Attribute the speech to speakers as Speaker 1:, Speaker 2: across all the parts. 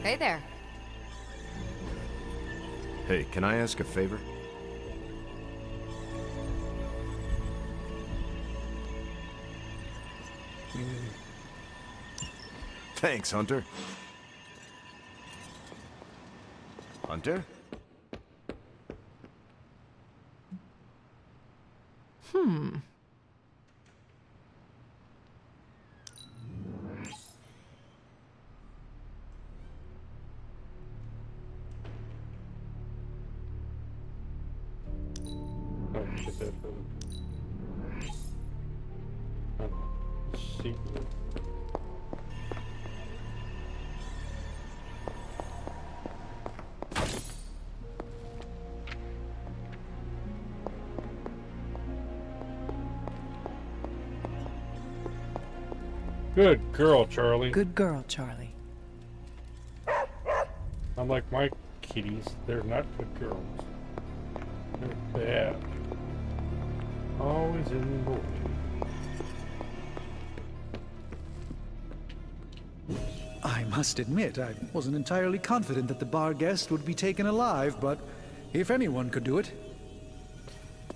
Speaker 1: Hey there.
Speaker 2: Hey, can I ask a favor? Thanks, Hunter. Hunter?
Speaker 3: Secret. Good girl, Charlie.
Speaker 4: Good girl, Charlie.
Speaker 3: Unlike my kitties, they're not good girls. They're bad. Always in the way.
Speaker 5: I must admit, I wasn't entirely confident that the bar guest would be taken alive, but if anyone could do it.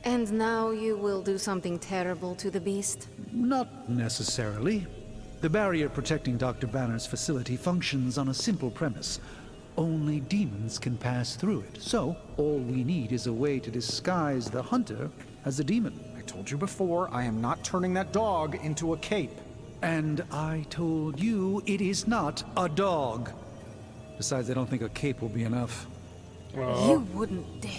Speaker 1: And now you will do something terrible to the beast?
Speaker 5: Not necessarily. The barrier protecting Dr. Banner's facility functions on a simple premise. Only demons can pass through it, so all we need is a way to disguise the hunter as a demon.
Speaker 6: I told you before, I am not turning that dog into a cape.
Speaker 5: And I told you it is not a dog. Besides, I don't think a cape will be enough.
Speaker 1: You wouldn't dare.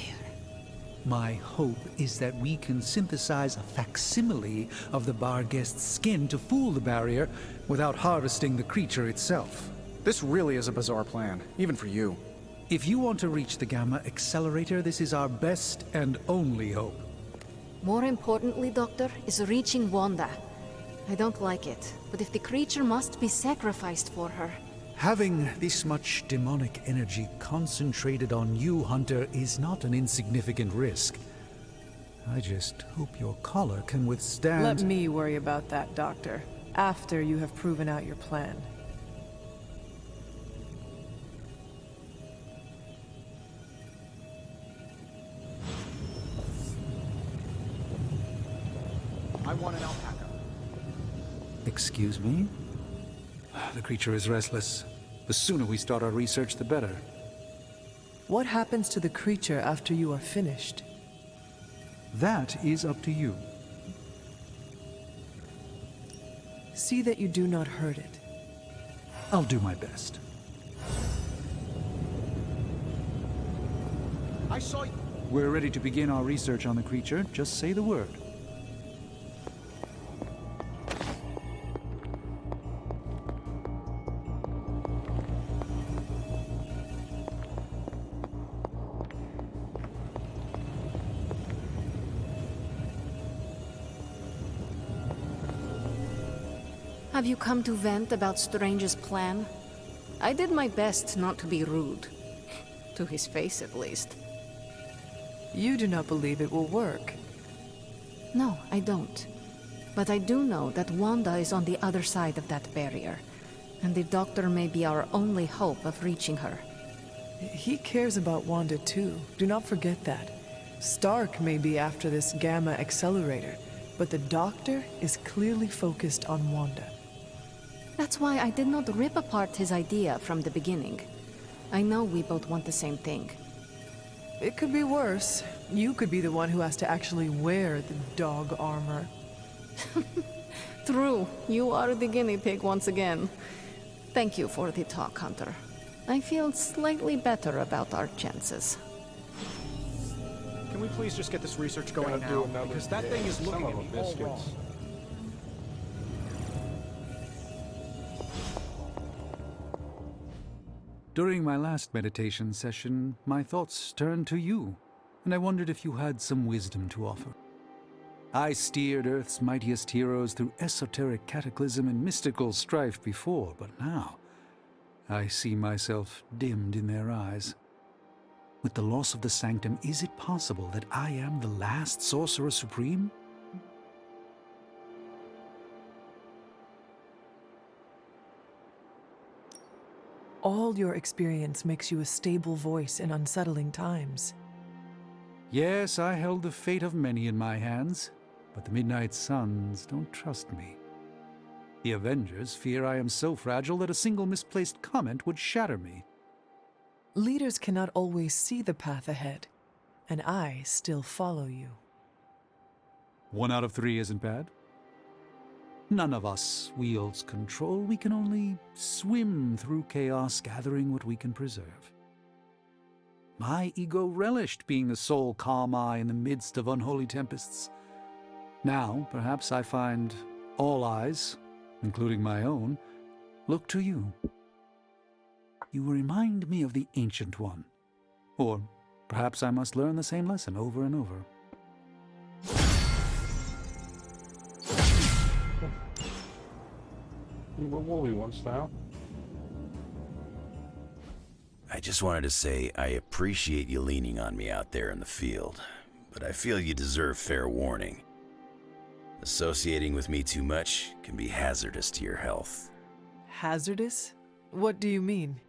Speaker 5: My hope is that we can synthesize a facsimile of the bar guest's skin to fool the barrier without harvesting the creature itself.
Speaker 6: This really is a bizarre plan, even for you.
Speaker 5: If you want to reach the Gamma Accelerator, this is our best and only hope.
Speaker 1: More importantly, Doctor, is reaching Wanda. I don't like it, but if the creature must be sacrificed for her...
Speaker 5: Having this much demonic energy concentrated on you, Hunter, is not an insignificant risk. I just hope your collar can withstand...
Speaker 4: Let me worry about that, Doctor, after you have proven out your plan.
Speaker 6: I want an alpaca.
Speaker 5: Excuse me? The creature is restless. The sooner we start our research, the better.
Speaker 4: What happens to the creature after you are finished?
Speaker 5: That is up to you.
Speaker 4: See that you do not hurt it.
Speaker 5: I'll do my best.
Speaker 6: I saw you.
Speaker 5: We're ready to begin our research on the creature. Just say the word.
Speaker 1: Have you come to vent about Strange's plan? I did my best not to be rude. To his face, at least.
Speaker 4: You do not believe it will work.
Speaker 1: No, I don't. But I do know that Wanda is on the other side of that barrier, and the Doctor may be our only hope of reaching her.
Speaker 4: He cares about Wanda too. Do not forget that. Stark may be after this Gamma Accelerator, but the Doctor is clearly focused on Wanda.
Speaker 1: That's why I did not rip apart his idea from the beginning. I know we both want the same thing.
Speaker 4: It could be worse. You could be the one who has to actually wear the dog armor.
Speaker 1: True, you are the guinea pig once again. Thank you for the talk, Hunter. I feel slightly better about our chances.
Speaker 6: Can we please just get this research going
Speaker 3: Gotta do
Speaker 6: now?
Speaker 3: another
Speaker 6: Because that
Speaker 3: day.
Speaker 6: thing is
Speaker 3: Son
Speaker 6: looking
Speaker 3: of
Speaker 6: at
Speaker 3: a
Speaker 6: me all
Speaker 3: biscuits.
Speaker 6: wrong.
Speaker 5: During my last meditation session, my thoughts turned to you, and I wondered if you had some wisdom to offer. I steered Earth's mightiest heroes through esoteric cataclysm and mystical strife before, but now I see myself dimmed in their eyes. With the loss of the Sanctum, is it possible that I am the last Sorcerer Supreme?
Speaker 4: All your experience makes you a stable voice in unsettling times.
Speaker 5: Yes, I held the fate of many in my hands, but the Midnight Suns don't trust me. The Avengers fear I am so fragile that a single misplaced comment would shatter me.
Speaker 4: Leaders cannot always see the path ahead, and I still follow you.
Speaker 5: 1 out of 3 isn't bad. None of us wields control. We can only swim through chaos, gathering what we can preserve. My ego relished being the sole calm eye in the midst of unholy tempests. Now, perhaps I find all eyes, including my own, look to you. You remind me of the Ancient One. Or perhaps I must learn the same lesson over and over.
Speaker 3: What will we once now?
Speaker 7: I just wanted to say I appreciate you leaning on me out there in the field, but I feel you deserve fair warning. Associating with me too much can be hazardous to your health.
Speaker 4: Hazardous? What do you mean?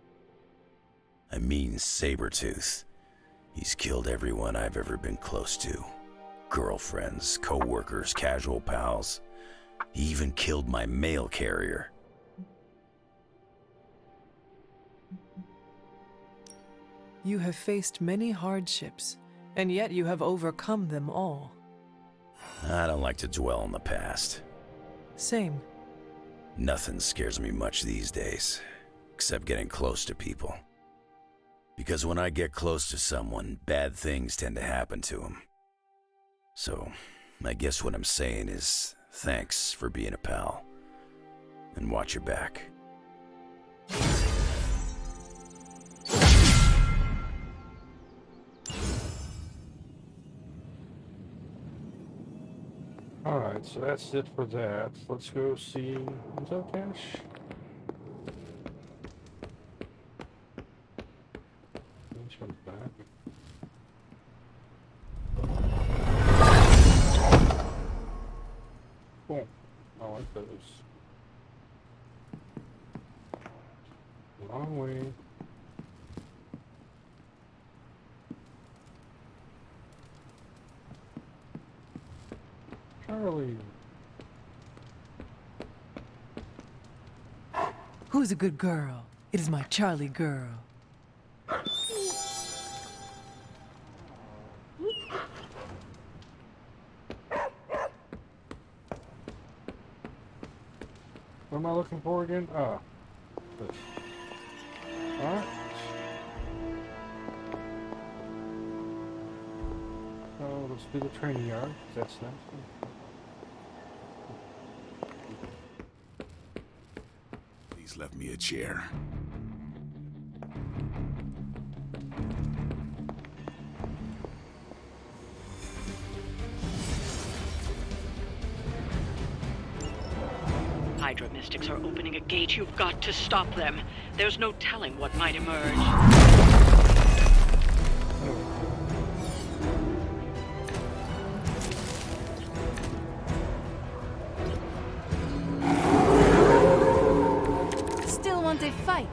Speaker 7: I mean Sabretooth. He's killed everyone I've ever been close to. Girlfriends, co-workers, casual pals. He even killed my mail carrier.
Speaker 4: You have faced many hardships, and yet you have overcome them all.
Speaker 7: I don't like to dwell on the past.
Speaker 4: Same.
Speaker 7: Nothing scares me much these days, except getting close to people. Because when I get close to someone, bad things tend to happen to them. So, I guess what I'm saying is, thanks for being a pal. And watch your back.
Speaker 3: Alright, so that's it for that. Let's go see Intel Cache. Which one's back? Cool. I like those. Long way. Charlie.
Speaker 4: Who's a good girl? It is my Charlie girl.
Speaker 3: What am I looking for again? Ah. This. Alright. So let's do the training yard, 'cause that's nice.
Speaker 8: He's left me a chair.
Speaker 9: Hydra mystics are opening a gate. You've got to stop them. There's no telling what might emerge.
Speaker 1: Still want a fight?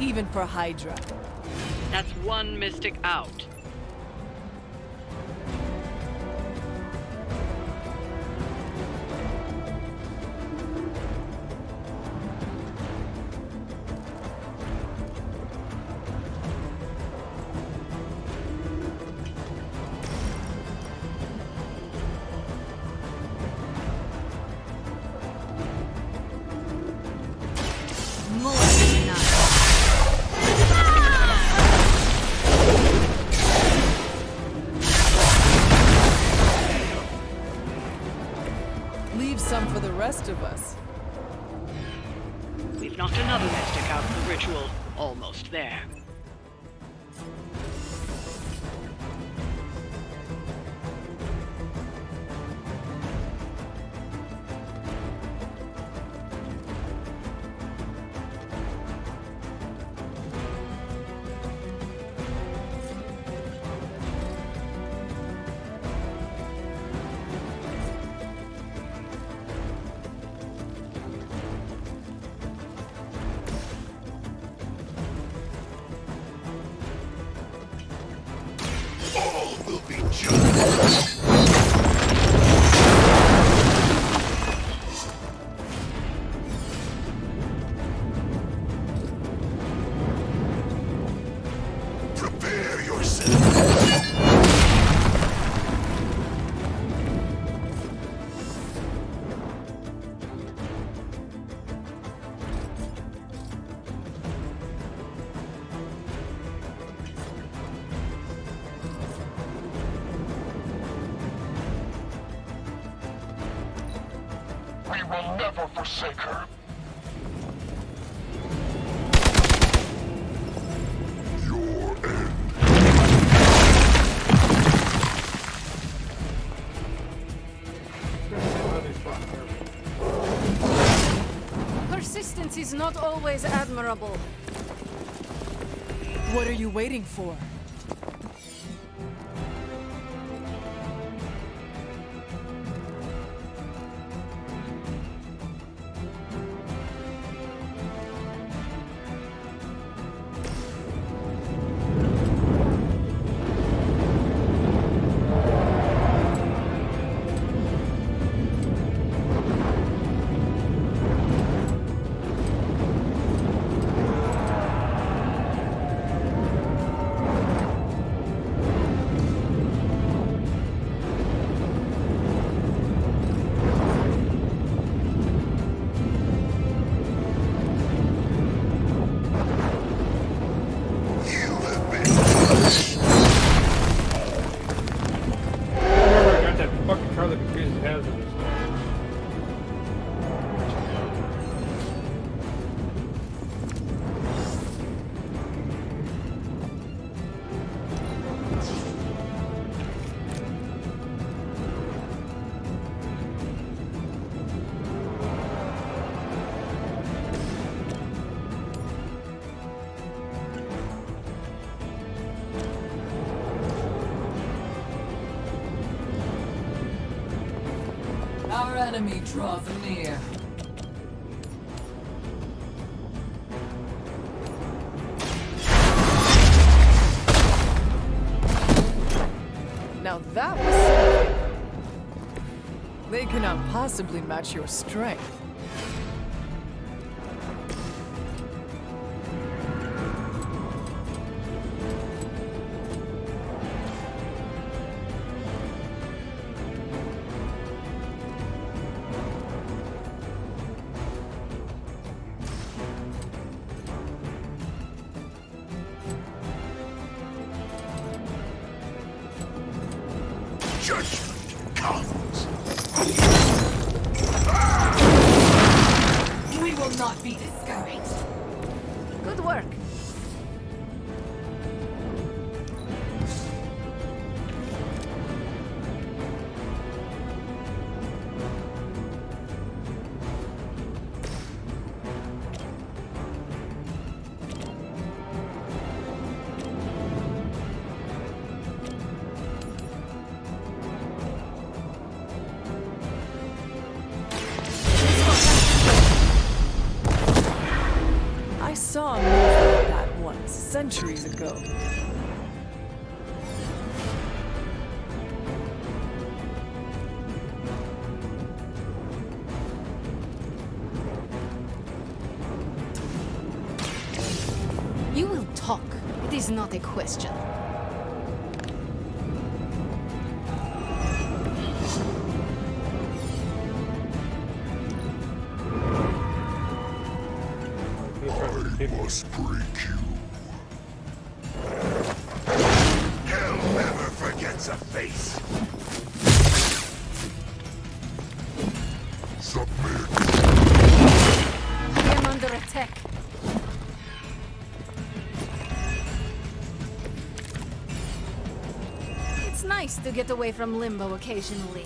Speaker 4: even for Hydra.
Speaker 9: That's one mystic out.
Speaker 1: More than enough.
Speaker 4: Leave some for the rest of us.
Speaker 9: We've knocked another mystic out of the ritual. Almost there.
Speaker 8: All will be judged. Prepare yourself. We will never forsake her. Your end.
Speaker 1: Persistence is not always admirable.
Speaker 4: What are you waiting for?
Speaker 8: You have been
Speaker 3: I remember I got that fucking car that confused hazardous.
Speaker 4: Our enemy draws near. Now that was something. They cannot possibly match your strength.
Speaker 8: judgment comes.
Speaker 4: We will not be discouraged.
Speaker 1: Good work.
Speaker 4: ones, centuries ago.
Speaker 1: You will talk. It is not a question.
Speaker 8: I must break you. Hell never forgets a face. Submit.
Speaker 1: I am under attack. It's nice to get away from limbo occasionally.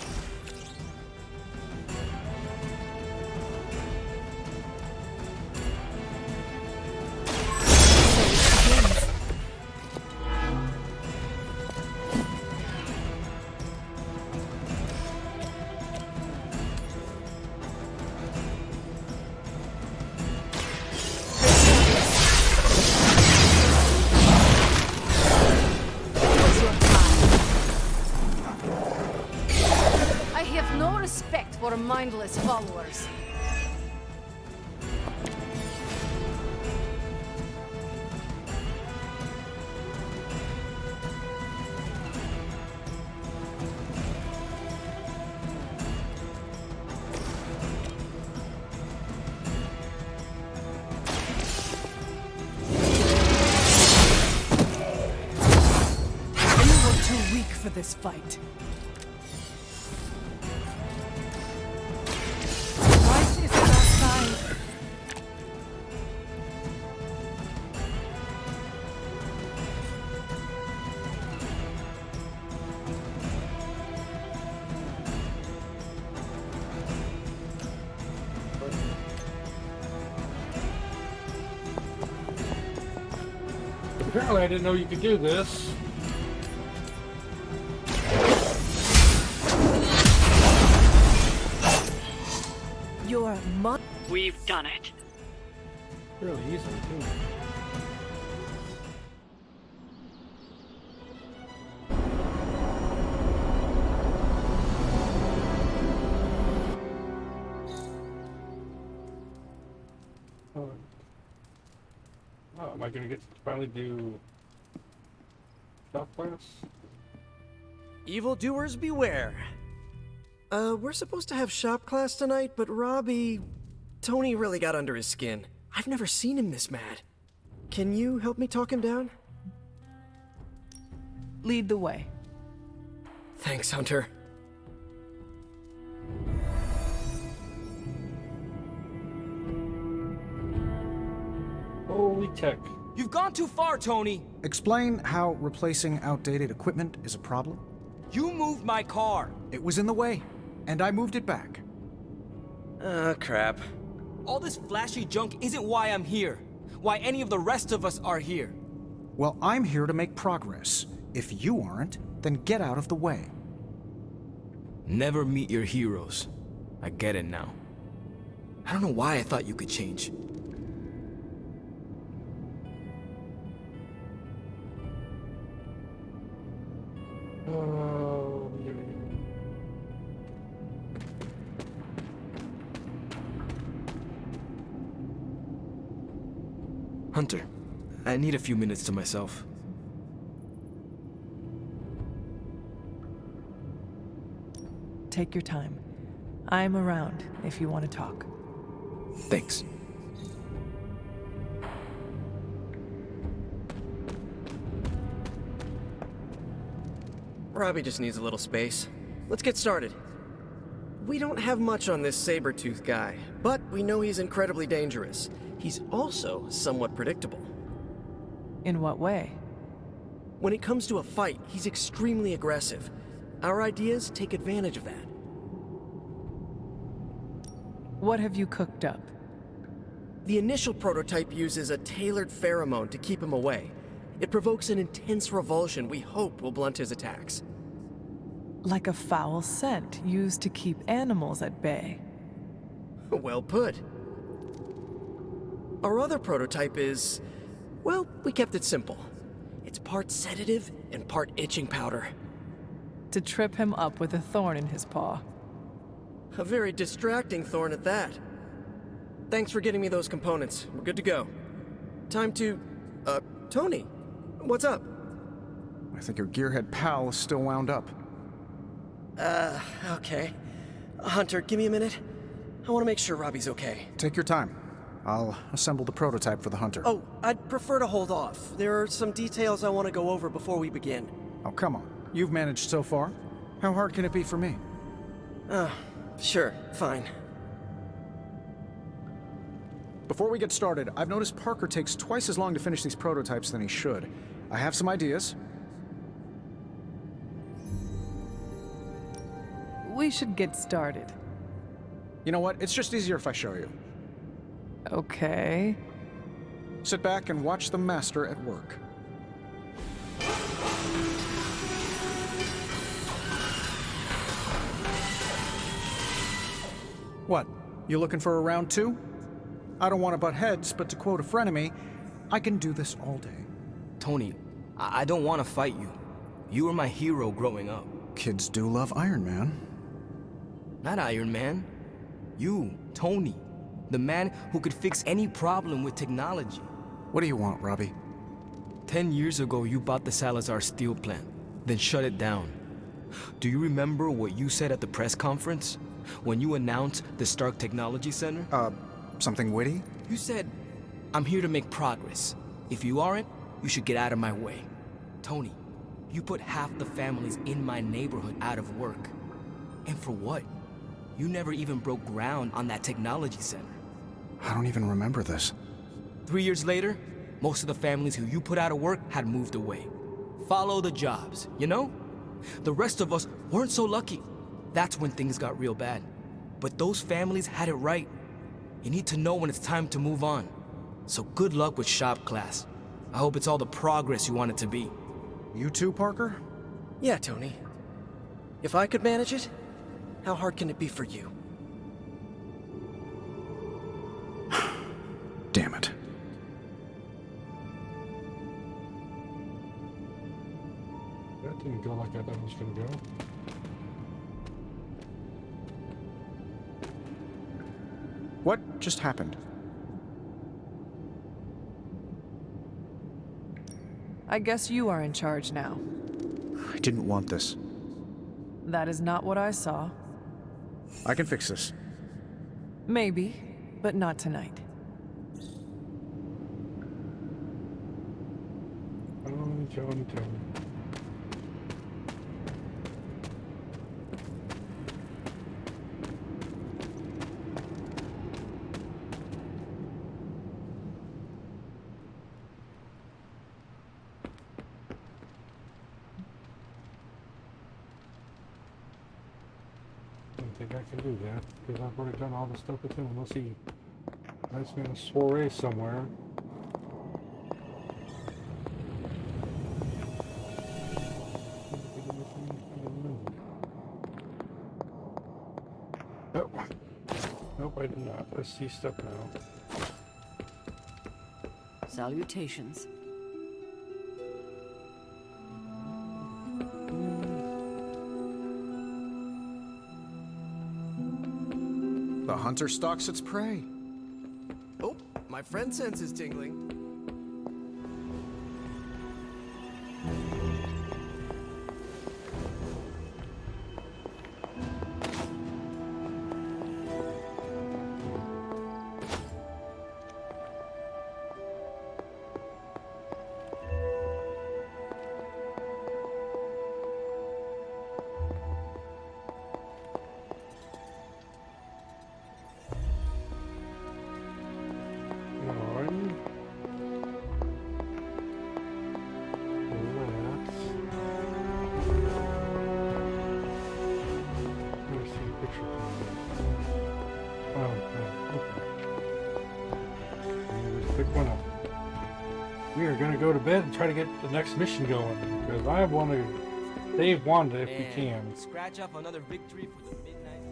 Speaker 1: For mindless followers.
Speaker 4: You were too weak for this fight.
Speaker 3: Apparently I didn't know you could do this.
Speaker 4: Your mother.
Speaker 9: We've done it.
Speaker 3: Really easily, too. Oh, am I gonna get to finally do shop class?
Speaker 10: Evildoers beware. We're supposed to have shop class tonight, but Tony really got under his skin. I've never seen him this mad. Can you help me talk him down?
Speaker 4: Lead the way.
Speaker 10: Thanks, Hunter.
Speaker 3: Holy tech.
Speaker 11: You've gone too far, Tony!
Speaker 6: Explain how replacing outdated equipment is a problem.
Speaker 11: You moved my car!
Speaker 6: It was in the way, and I moved it back.
Speaker 10: Crap.
Speaker 11: All this flashy junk isn't why I'm here. Why any of the rest of us are here.
Speaker 6: Well, I'm here to make progress. If you aren't, then get out of the way.
Speaker 11: Never meet your heroes. I get it now. I don't know why I thought you could change. Hunter, I need a few minutes to myself.
Speaker 4: Take your time. I'm around if you want to talk.
Speaker 11: Thanks.
Speaker 10: Robbie just needs a little space. Let's get started. We don't have much on this saber-tooth guy, but we know he's incredibly dangerous. He's also somewhat predictable.
Speaker 4: In what way?
Speaker 10: When it comes to a fight, he's extremely aggressive. Our ideas take advantage of that.
Speaker 4: What have you cooked up?
Speaker 10: The initial prototype uses a tailored pheromone to keep him away. It provokes an intense revulsion we hope will blunt his attacks.
Speaker 4: Like a foul scent used to keep animals at bay.
Speaker 10: Well put. Our other prototype is Well, we kept it simple. It's part sedative and part itching powder.
Speaker 4: To trip him up with a thorn in his paw.
Speaker 10: A very distracting thorn at that. Thanks for getting me those components. We're good to go. Time to... Tony, what's up?
Speaker 6: I think your gearhead pal is still wound up.
Speaker 10: Okay. Hunter, give me a minute. I want to make sure Robbie's okay.
Speaker 6: Take your time. I'll assemble the prototype for the Hunter.
Speaker 10: Oh, I'd prefer to hold off. There are some details I want to go over before we begin.
Speaker 6: Oh, come on. You've managed so far. How hard can it be for me?
Speaker 10: Sure, fine.
Speaker 6: Before we get started, I've noticed Parker takes twice as long to finish these prototypes than he should. I have some ideas.
Speaker 4: We should get started.
Speaker 6: You know what? It's just easier if I show you.
Speaker 4: Okay.
Speaker 6: Sit back and watch the master at work. What? You looking for a round two? I don't want to butt heads, but to quote a frenemy, I can do this all day.
Speaker 11: Tony, I don't want to fight you. You were my hero growing up.
Speaker 6: Kids do love Iron Man.
Speaker 11: Not Iron Man. You, Tony. The man who could fix any problem with technology.
Speaker 6: What do you want, Robbie?
Speaker 11: 10 years ago, you bought the Salazar steel plant, then shut it down. Do you remember what you said at the press conference? When you announced the Stark Technology Center?
Speaker 6: Something witty?
Speaker 11: You said, I'm here to make progress. If you aren't, you should get out of my way. Tony, you put half the families in my neighborhood out of work. And for what? You never even broke ground on that technology center.
Speaker 6: I don't even remember this.
Speaker 11: 3 years later, most of the families who you put out of work had moved away. Follow the jobs, you know? The rest of us weren't so lucky. That's when things got real bad. But those families had it right. You need to know when it's time to move on. So good luck with shop class. I hope it's all the progress you want it to be.
Speaker 6: You too, Parker?
Speaker 10: Yeah, Tony. If I could manage it, how hard can it be for you?
Speaker 6: Damn it.
Speaker 3: That didn't go like I thought it was gonna go.
Speaker 6: What just happened?
Speaker 4: I guess you are in charge now.
Speaker 6: I didn't want this.
Speaker 4: That is not what I saw.
Speaker 6: I can fix this.
Speaker 4: Maybe, but not tonight.
Speaker 3: Tony. I don't think I can do that, because I've already done all the stuff with him, unless he has me in a soiree somewhere. Nope. Nope, I did not. Let's see stuff now.
Speaker 12: Salutations.
Speaker 6: The hunter stalks its prey.
Speaker 10: Oh, my friend sense is tingling.
Speaker 3: We are gonna go to bed and try to get the next mission going, because I want to save Wanda if we can.
Speaker 11: Scratch off another victory for the midnight.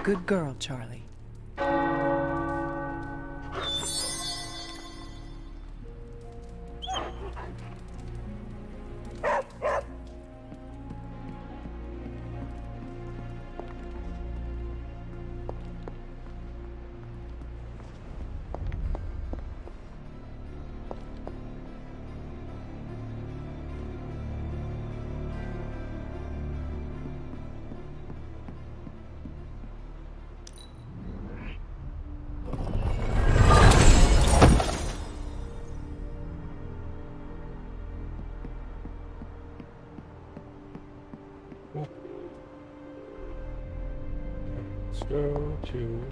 Speaker 4: Good girl, Charlie.
Speaker 3: Let's go to...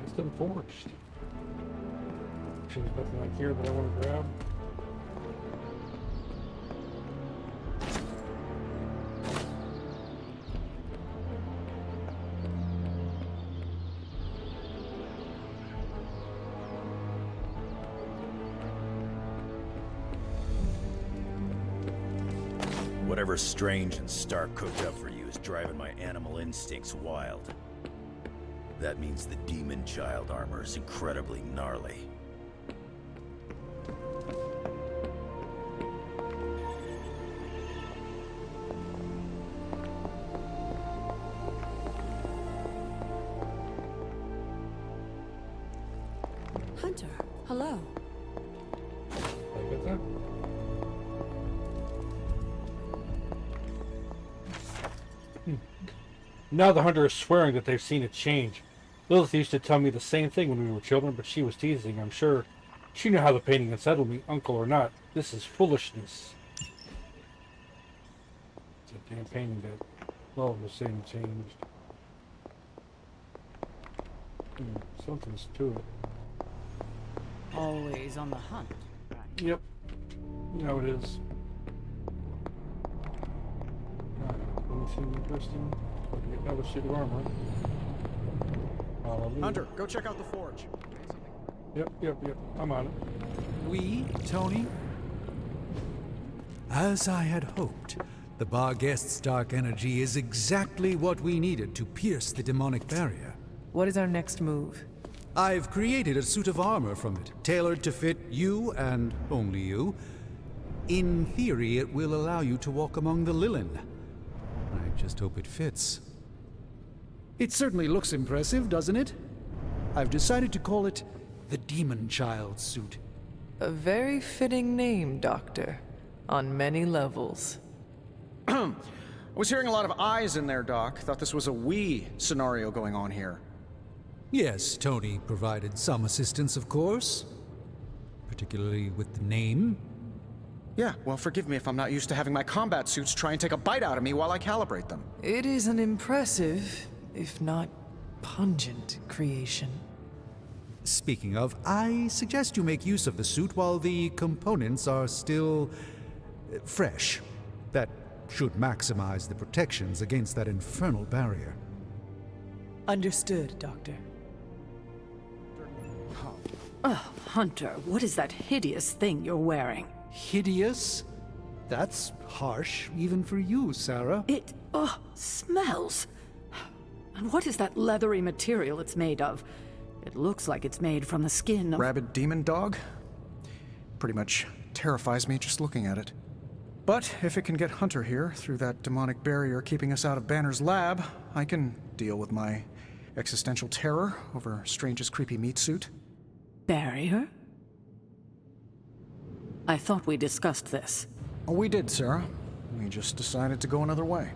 Speaker 3: Piston Forged. There's nothing like here that I want to grab.
Speaker 7: Whatever strange and Stark cooked up for you is driving my animal instincts wild. That means the demon child armor is incredibly gnarly.
Speaker 12: Hunter, hello.
Speaker 3: I get that? Now the hunter is swearing that they've seen a change. Lilith used to tell me the same thing when we were children, but she was teasing, I'm sure. She knew how the painting unsettled me, uncle or not. This is foolishness. It's a damn painting that Lilith was saying changed. Something's to it.
Speaker 12: Always on the hunt, right?
Speaker 3: Yep. You know it is. Anything interesting? Get another suit of armor. Hallelujah.
Speaker 6: Hunter, go check out the forge.
Speaker 3: Yep. I'm on it.
Speaker 5: We, Tony? As I had hoped, the Barghest's dark energy is exactly what we needed to pierce the demonic barrier.
Speaker 4: What is our next move?
Speaker 5: I've created a suit of armor from it, tailored to fit you and only you. In theory, it will allow you to walk among the Lilin. I just hope it fits. It certainly looks impressive, doesn't it? I've decided to call it the Demon Child suit.
Speaker 4: A very fitting name, Doctor. On many levels.
Speaker 6: I was hearing a lot of eyes in there, Doc. Thought this was a we scenario going on here.
Speaker 5: Yes, Tony provided some assistance, of course. Particularly with the name.
Speaker 6: Yeah, well, forgive me if I'm not used to having my combat suits try and take a bite out of me while I calibrate them.
Speaker 4: It is an impressive, if not pungent, creation.
Speaker 5: Speaking of, I suggest you make use of the suit while the components are still fresh. That should maximize the protections against that infernal barrier.
Speaker 4: Understood, Doctor.
Speaker 12: Oh, Hunter, what is that hideous thing you're wearing?
Speaker 5: Hideous? That's harsh, even for you, Sarah.
Speaker 12: It, smells. And what is that leathery material it's made of? It looks like it's made from the skin of...
Speaker 6: Rabid demon dog? Pretty much terrifies me just looking at it. But if it can get Hunter here through that demonic barrier keeping us out of Banner's lab, I can deal with my existential terror over Strange's creepy meat suit.
Speaker 12: Barrier? I thought we discussed this.
Speaker 6: Oh, we did, Sarah. We just decided to go another way.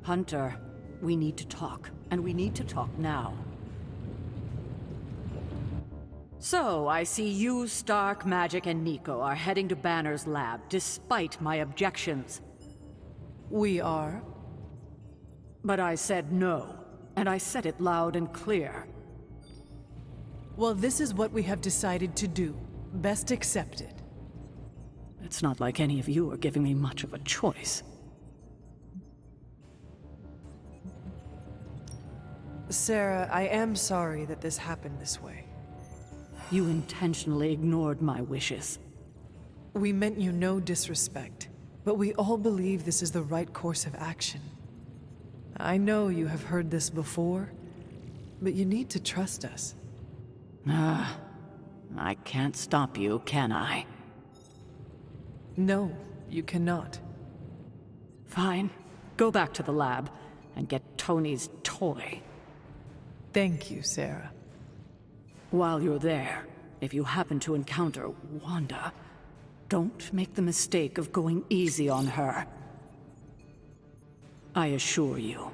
Speaker 12: Hunter, we need to talk, and we need to talk now. So, I see you, Stark, Magic, and Nico are heading to Banner's lab, despite my objections.
Speaker 4: We are.
Speaker 12: But I said no, and I said it loud and clear.
Speaker 4: Well, this is what we have decided to do. Best accept it.
Speaker 12: It's not like any of you are giving me much of a choice.
Speaker 4: Sarah, I am sorry that this happened this way.
Speaker 12: You intentionally ignored my wishes.
Speaker 4: We meant you no disrespect, but we all believe this is the right course of action. I know you have heard this before, but you need to trust us.
Speaker 12: I can't stop you, can I?
Speaker 4: No, you cannot.
Speaker 12: Fine. Go back to the lab and get Tony's toy.
Speaker 4: Thank you, Sarah.
Speaker 12: While you're there, if you happen to encounter Wanda, don't make the mistake of going easy on her. I assure you,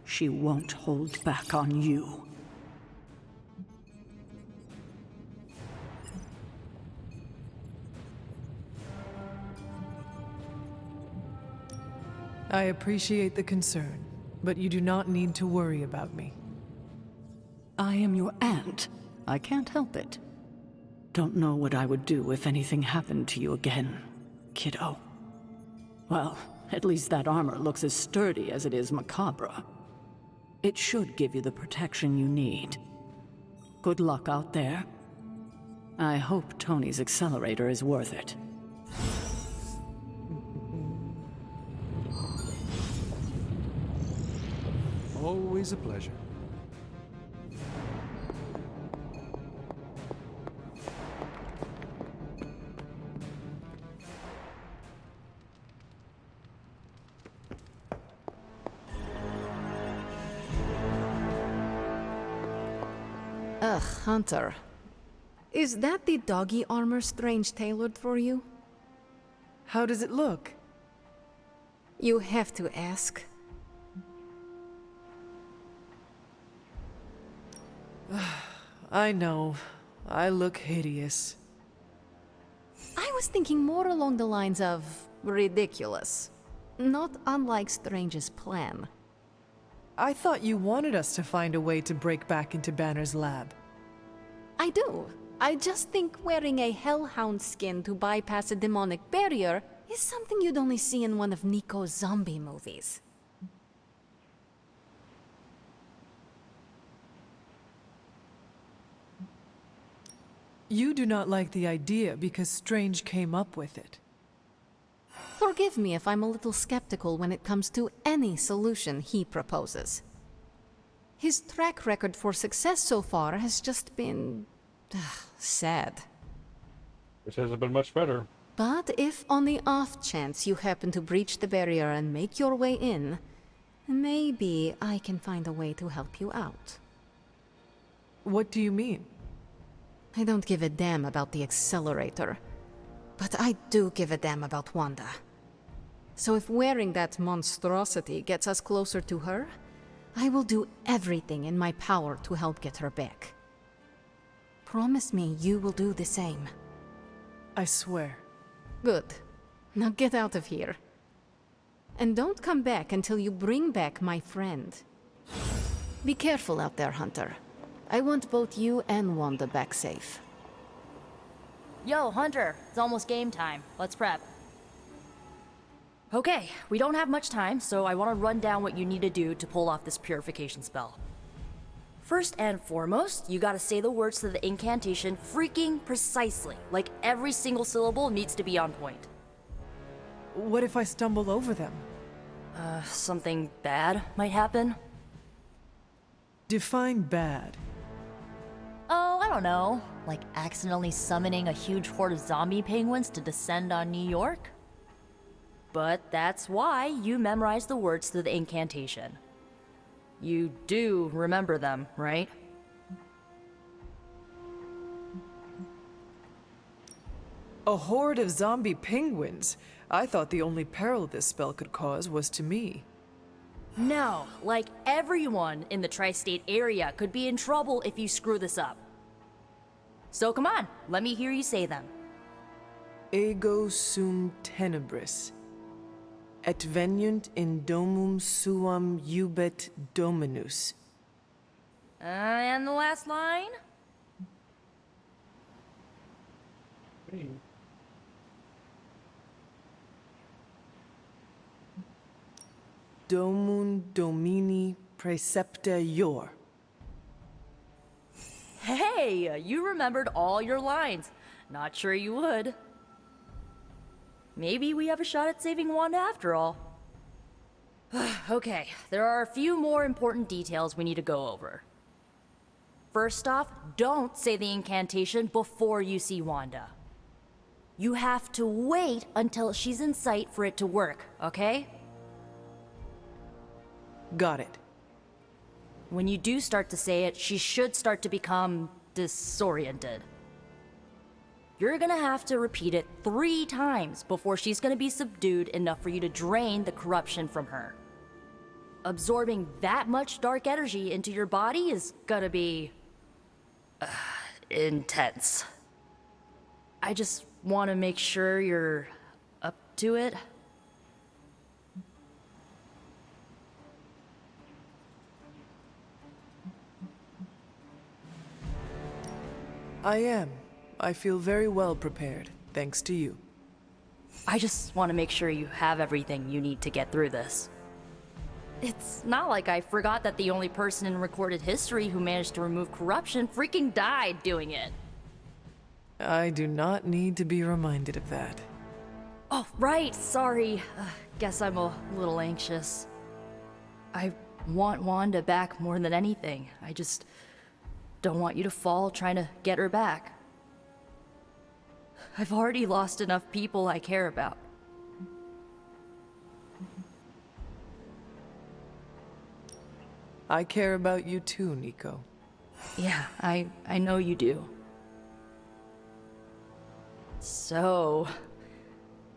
Speaker 12: she won't hold back on you.
Speaker 4: I appreciate the concern, but you do not need to worry about me.
Speaker 12: I am your aunt. I can't help it. Don't know what I would do if anything happened to you again, kiddo. Well, at least that armor looks as sturdy as it is macabre. It should give you the protection you need. Good luck out there. I hope Tony's accelerator is worth it.
Speaker 5: Always a pleasure.
Speaker 1: Ugh, Hunter. Is that the doggy armor Strange tailored for you?
Speaker 4: How does it look?
Speaker 1: You have to ask.
Speaker 4: I know. I look hideous.
Speaker 1: I was thinking more along the lines of ridiculous. Not unlike Strange's plan.
Speaker 4: I thought you wanted us to find a way to break back into Banner's lab.
Speaker 1: I do. I just think wearing a hellhound skin to bypass a demonic barrier is something you'd only see in one of Nico's zombie movies.
Speaker 4: You do not like the idea because Strange came up with it.
Speaker 1: Forgive me if I'm a little skeptical when it comes to any solution he proposes. His track record for success so far has just been sad.
Speaker 3: Which hasn't been much better.
Speaker 1: But if on the off chance you happen to breach the barrier and make your way in, maybe I can find a way to help you out.
Speaker 4: What do you mean?
Speaker 1: I don't give a damn about the accelerator, but I do give a damn about Wanda. So if wearing that monstrosity gets us closer to her, I will do everything in my power to help get her back. Promise me you will do the same.
Speaker 4: I swear.
Speaker 1: Good. Now get out of here. And don't come back until you bring back my friend. Be careful out there, Hunter. I want both you and Wanda back safe.
Speaker 13: Yo, Hunter, it's almost game time. Let's prep. Okay, we don't have much time, so I want to run down what you need to do to pull off this purification spell. First and foremost, you gotta say the words to the incantation freaking precisely. Like every single syllable needs to be on point.
Speaker 4: What if I stumble over them?
Speaker 13: Something bad might happen.
Speaker 4: Define bad.
Speaker 13: Oh, I don't know. Like accidentally summoning a huge horde of zombie penguins to descend on New York? But that's why you memorize the words to the incantation. You do remember them, right?
Speaker 4: A horde of zombie penguins? I thought the only peril this spell could cause was to me.
Speaker 13: No, like everyone in the tri-state area could be in trouble if you screw this up. So come on, let me hear you say them.
Speaker 4: Ego sum tenebris. Et veniunt in domum suam iubet dominus.
Speaker 13: And the last line?
Speaker 4: Domum domini praecepta ior.
Speaker 13: Hey, you remembered all your lines. Not sure you would. maybe we have a shot at saving Wanda after all. Okay, there are a few more important details we need to go over. First off, don't say the incantation before you see Wanda. You have to wait until she's in sight for it to work, okay?
Speaker 4: Got it.
Speaker 13: When you do start to say it, she should start to become disoriented. You're gonna have to repeat it 3 times before she's gonna be subdued enough for you to drain the corruption from her. Absorbing that much dark energy into your body is gonna be intense. I just want to make sure you're up to it.
Speaker 4: I am. I feel very well prepared, thanks to you.
Speaker 13: I just want to make sure you have everything you need to get through this. It's not like I forgot that the only person in recorded history who managed to remove corruption freaking died doing it.
Speaker 4: I do not need to be reminded of that.
Speaker 13: Oh, right, sorry. Guess I'm a little anxious. I want Wanda back more than anything. I just don't want you to fall trying to get her back. I've already lost enough people I care about.
Speaker 4: I care about you too, Nico.
Speaker 13: Yeah, I know you do. So,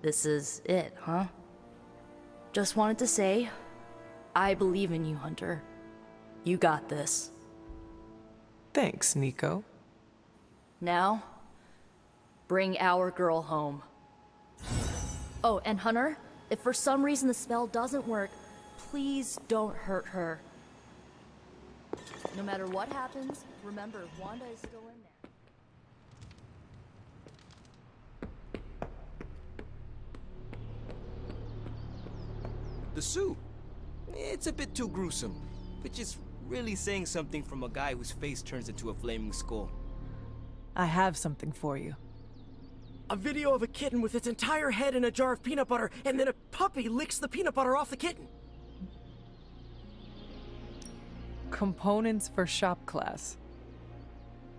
Speaker 13: this is it, huh? Just wanted to say, I believe in you, Hunter. You got this.
Speaker 4: Thanks, Nico.
Speaker 13: Now, bring our girl home. Oh, and Hunter, if for some reason the spell doesn't work, please don't hurt her. No matter what happens, remember, Wanda is still in there.
Speaker 11: The suit. It's a bit too gruesome, which is really saying something from a guy whose face turns into a flaming skull.
Speaker 4: I have something for you.
Speaker 10: A video of a kitten with its entire head in a jar of peanut butter, and then a puppy licks the peanut butter off the kitten.
Speaker 4: Components for shop class.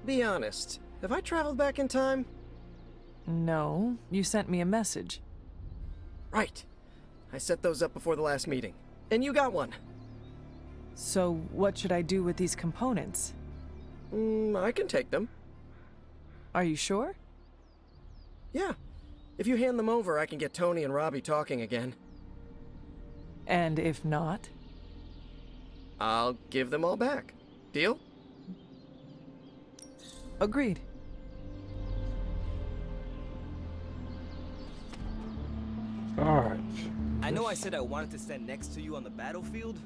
Speaker 10: Be honest, have I traveled back in time?
Speaker 4: No, you sent me a message.
Speaker 10: Right. I set those up before the last meeting. And you got one.
Speaker 4: So what should I do with these components?
Speaker 10: I can take them.
Speaker 4: Are you sure?
Speaker 10: Yeah. If you hand them over, I can get Tony and Robbie talking again.
Speaker 4: And if not?
Speaker 10: I'll give them all back. Deal?
Speaker 4: Agreed.
Speaker 3: Alright.
Speaker 11: I know I said I wanted to stand next to you on the battlefield,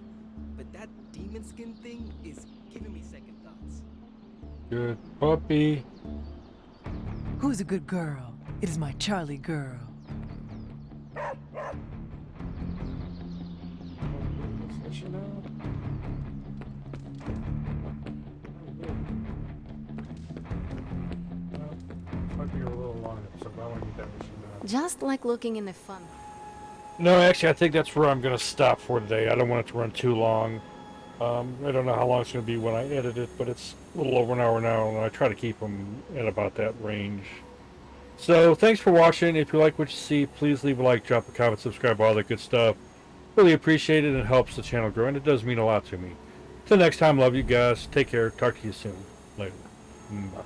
Speaker 11: but that demon skin thing is giving me second thoughts.
Speaker 3: Good puppy.
Speaker 4: Who's a good girl? It is my Charlie girl.
Speaker 1: Just like looking in the fun.
Speaker 3: No, actually, I think that's where I'm going to stop for today. I don't want it to run too long. I don't know how long it's going to be when I edit it, but it's a little over an hour now, and I try to keep them at about that range. So, thanks for watching. If you like what you see, please leave a like, drop a comment, subscribe, all that good stuff. Really appreciate it, and it helps the channel grow, and it does mean a lot to me. Till next time, love you guys. Take care. Talk to you soon. Later. Bye.